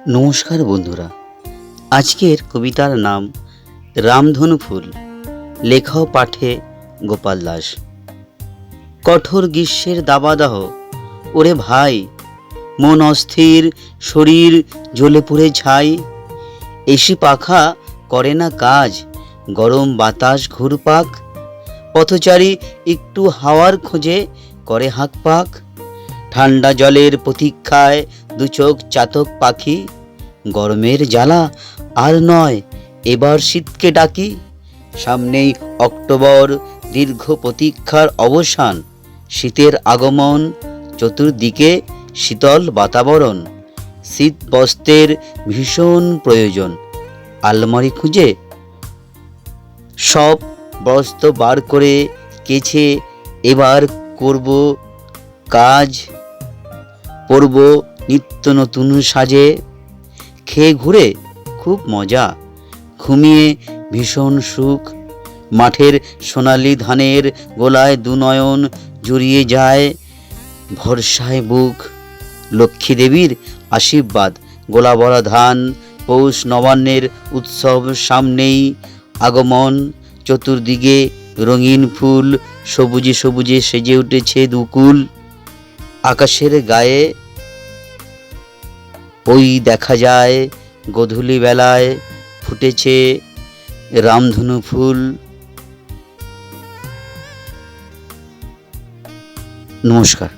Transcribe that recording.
নমস্কার বন্ধুরা, আজকের কবিতার নাম রামধনু ফুল। লেখা ও পাঠে গোপাল দাস। কঠোর গ্রীষ্মের দাবাদাহ, ওরে ভাই, মন অস্থির, শরীর জ্বলে পুড়ে ছাই। এসি পাখা করে না কাজ, গরম বাতাস ঘুরপাক। পথচারী একটু হাওয়ার খোঁজে করে হাঁকপাক। ঠান্ডা জলের প্রতীক্ষায় দু চোখ চাতক পাখি। গরমের জ্বালা আর নয়, এবার শীতকে ডাকি। সামনেই অক্টোবর, দীর্ঘ প্রতীক্ষার অবসান। শীতের আগমন, চতুর্দিকে শীতল বাতাবরণ। শীত বস্ত্রের ভীষণ প্রয়োজন। আলমারি খুঁজে সব বস্ত্র বার করে কেচে এবার করব কাজ। পরব নিত্য নতুন সাজে। খেয়ে ঘুরে খুব মজা, ঘুমিয়ে ভীষণ সুখ। মাঠের সোনালি ধানের গোলায় দুনয়ন জুড়িয়ে যায়, ভরসায় বুক। লক্ষ্মী দেবীর আশীর্বাদ, গোলা ভরা ধান। পৌষ নবান্নের উৎসব সামনেই, আগমন। চতুর্দিকে রঙিন ফুল, সবুজে সবুজে সেজে উঠেছে দুকুল। আকাশের গায়ে ওই দেখা যায় গোধূলি বেলায় ফুটেছে রামধনু ফুল। নমস্কার।